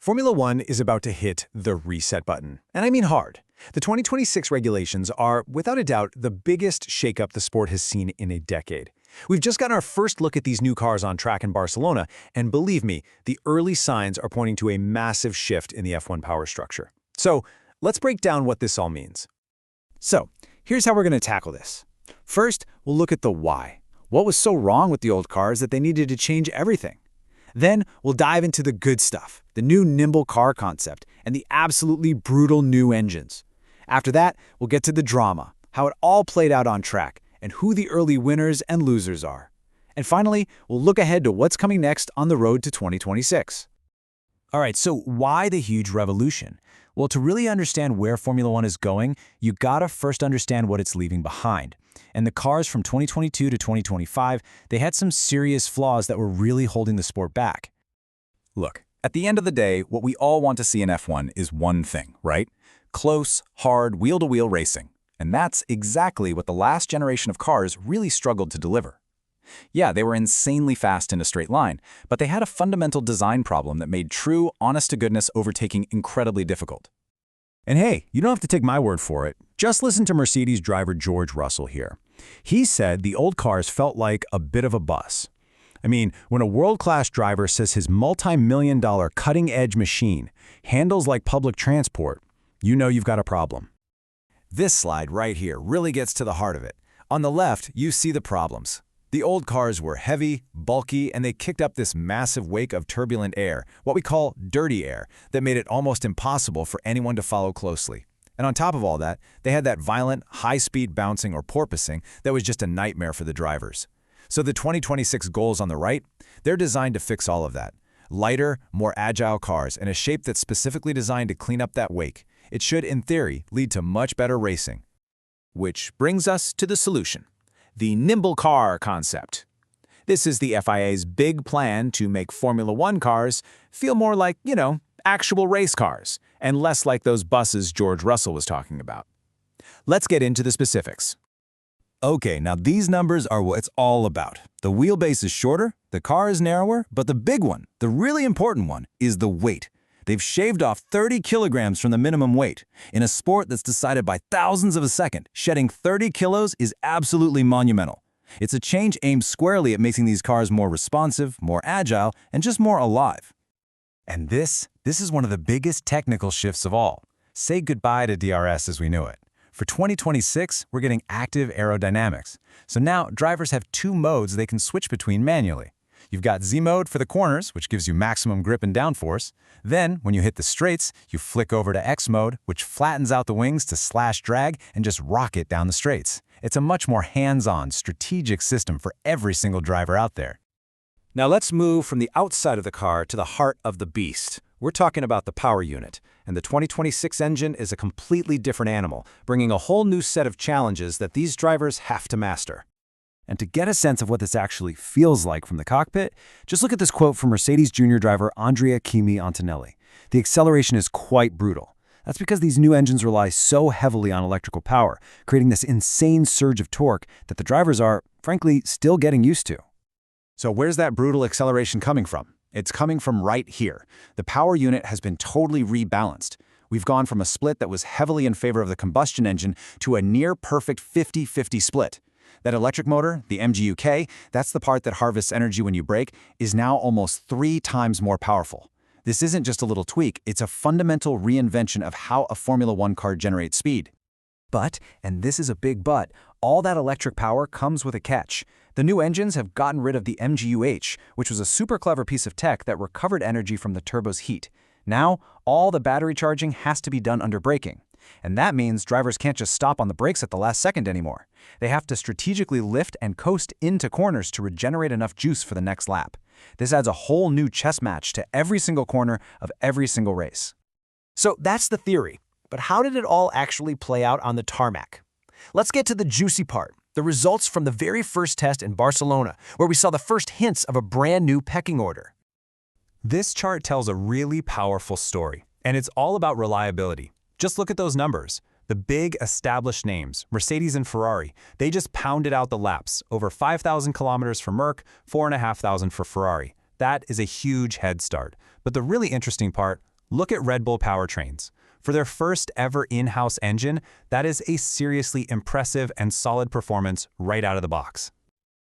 Formula One is about to hit the reset button, and I mean hard. The 2026 regulations are, without a doubt, the biggest shakeup the sport has seen in a decade. We've just gotten our first look at these new cars on track in Barcelona, and believe me, the early signs are pointing to a massive shift in the F1 power structure. So, let's break down what this all means. So, here's how we're going to tackle this. First, we'll look at the why. What was so wrong with the old cars that they needed to change everything? Then, we'll dive into the good stuff, the new nimble car concept, and the absolutely brutal new engines. After that, we'll get to the drama, how it all played out on track, and who the early winners and losers are. And finally, we'll look ahead to what's coming next on the road to 2026. All right, so why the huge revolution? Well, to really understand where Formula One is going, you gotta first understand what it's leaving behind. And the cars from 2022 to 2025, they had some serious flaws that were really holding the sport back. Look, at the end of the day, what we all want to see in F1 is one thing, right? Close, hard, wheel-to-wheel racing. And that's exactly what the last generation of cars really struggled to deliver. Yeah, they were insanely fast in a straight line, but they had a fundamental design problem that made true, honest-to-goodness overtaking incredibly difficult. And hey, you don't have to take my word for it. Just listen to Mercedes driver George Russell here. He said the old cars felt like a bit of a bus. I mean, when a world-class driver says his multi-million-dollar cutting-edge machine handles like public transport, you know you've got a problem. This slide right here really gets to the heart of it. On the left, you see the problems. The old cars were heavy, bulky, and they kicked up this massive wake of turbulent air, what we call dirty air, that made it almost impossible for anyone to follow closely. And on top of all that, they had that violent, high-speed bouncing or porpoising that was just a nightmare for the drivers. So the 2026 goals on the right, they're designed to fix all of that. Lighter, more agile cars and a shape that's specifically designed to clean up that wake. It should, in theory, lead to much better racing. Which brings us to the solution. The nimble car concept. This is the FIA's big plan to make Formula One cars feel more like, actual race cars, and less like those buses George Russell was talking about. Let's get into the specifics. Okay, now these numbers are what it's all about. The wheelbase is shorter, the car is narrower, but the big one, the really important one, is the weight. They've shaved off 30 kilograms from the minimum weight. In a sport that's decided by thousands of a second, shedding 30 kilos is absolutely monumental. It's a change aimed squarely at making these cars more responsive, more agile, and just more alive. And this is one of the biggest technical shifts of all. Say goodbye to DRS as we knew it. For 2026, we're getting active aerodynamics. So now drivers have two modes they can switch between manually. You've got Z mode for the corners, which gives you maximum grip and downforce. Then, when you hit the straights, you flick over to X mode, which flattens out the wings to slash drag and just rocket down the straights. It's a much more hands-on, strategic system for every single driver out there. Now let's move from the outside of the car to the heart of the beast. We're talking about the power unit, and the 2026 engine is a completely different animal, bringing a whole new set of challenges that these drivers have to master. And to get a sense of what this actually feels like from the cockpit, just look at this quote from Mercedes Junior driver Andrea Kimi Antonelli. The acceleration is quite brutal. That's because these new engines rely so heavily on electrical power, creating this insane surge of torque that the drivers are, frankly, still getting used to. So where's that brutal acceleration coming from? It's coming from right here. The power unit has been totally rebalanced. We've gone from a split that was heavily in favor of the combustion engine to a near-perfect 50-50 split. That electric motor, the MGU-K, that's the part that harvests energy when you brake, is now almost 3 times more powerful. This isn't just a little tweak, it's a fundamental reinvention of how a Formula One car generates speed. But, and this is a big but, all that electric power comes with a catch. The new engines have gotten rid of the MGU-H, which was a super clever piece of tech that recovered energy from the turbo's heat. Now, all the battery charging has to be done under braking. And that means drivers can't just stop on the brakes at the last second anymore. They have to strategically lift and coast into corners to regenerate enough juice for the next lap. This adds a whole new chess match to every single corner of every single race. So that's the theory. But how did it all actually play out on the tarmac? Let's get to the juicy part, the results from the very first test in Barcelona, where we saw the first hints of a brand new pecking order. This chart tells a really powerful story, and it's all about reliability. Just look at those numbers. The big established names, Mercedes and Ferrari, they just pounded out the laps, over 5,000 kilometers for Merc, 4,500 for Ferrari. That is a huge head start. But the really interesting part, Look at Red Bull powertrains. For their first ever in-house engine, that is a seriously impressive and solid performance right out of the box.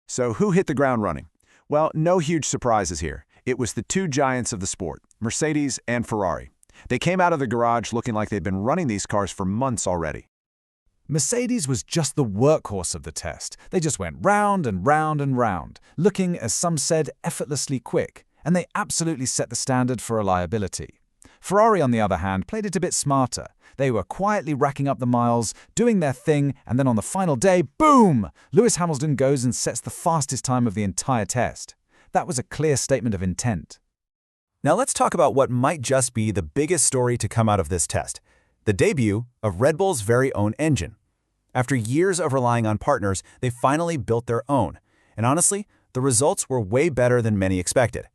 So who hit the ground running? Well, no huge surprises here. It was the two giants of the sport, Mercedes and Ferrari. They came out of the garage looking like they'd been running these cars for months already. Mercedes was just the workhorse of the test. They just went round and round and round, looking, as some said, effortlessly quick, and they absolutely set the standard for reliability. Ferrari, on the other hand, played it a bit smarter. They were quietly racking up the miles, doing their thing, and then on the final day, boom! Lewis Hamilton goes and sets the fastest time of the entire test. That was a clear statement of intent. Now let's talk about what might just be the biggest story to come out of this test: the debut of Red Bull's very own engine. After years of relying on partners, they finally built their own. And honestly, the results were way better than many expected.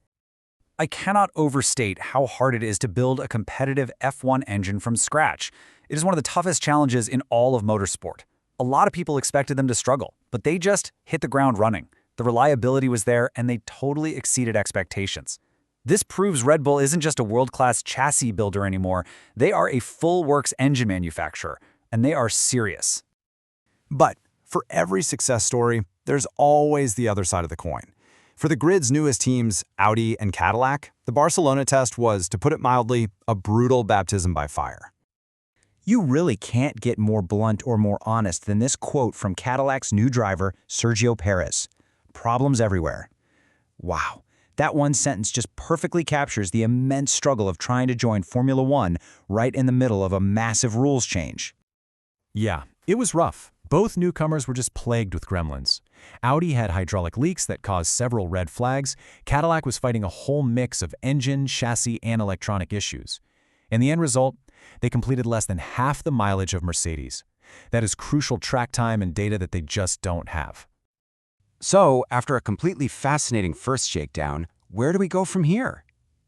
I cannot overstate how hard it is to build a competitive F1 engine from scratch. It is one of the toughest challenges in all of motorsport. A lot of people expected them to struggle, but they just hit the ground running. The reliability was there, and they totally exceeded expectations. This proves Red Bull isn't just a world-class chassis builder anymore. They are a full-works engine manufacturer, and they are serious. But for every success story, there's always the other side of the coin. For the grid's newest teams, Audi and Cadillac, the Barcelona test was, to put it mildly, a brutal baptism by fire. You really can't get more blunt or more honest than this quote from Cadillac's new driver, Sergio Perez. Problems everywhere. Wow, that one sentence just perfectly captures the immense struggle of trying to join Formula One right in the middle of a massive rules change. Yeah, it was rough. Both newcomers were just plagued with gremlins. Audi had hydraulic leaks that caused several red flags. Cadillac was fighting a whole mix of engine, chassis, and electronic issues. In the end result, they completed less than half the mileage of Mercedes. That is crucial track time and data that they just don't have. So, after a completely fascinating first shakedown, where do we go from here?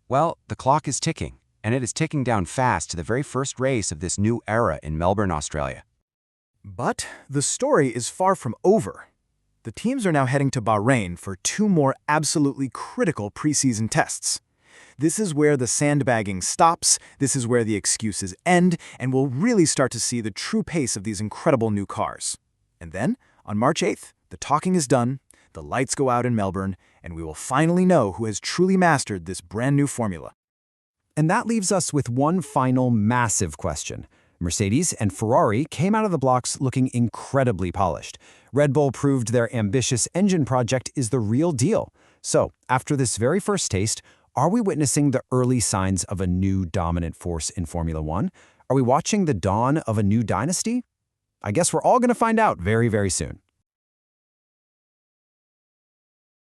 Well, the clock is ticking, and it is ticking down fast to the very first race of this new era in Melbourne, Australia. But the story is far from over. The teams are now heading to Bahrain for 2 more absolutely critical preseason tests. This is where the sandbagging stops, this is where the excuses end, and we'll really start to see the true pace of these incredible new cars. And then, on March 8th, the talking is done, the lights go out in Melbourne, and we will finally know who has truly mastered this brand new formula. And that leaves us with one final massive question. Mercedes and Ferrari came out of the blocks looking incredibly polished. Red Bull proved their ambitious engine project is the real deal. So, after this very first taste, are we witnessing the early signs of a new dominant force in Formula One? Are we watching the dawn of a new dynasty? I guess we're all going to find out very, very soon.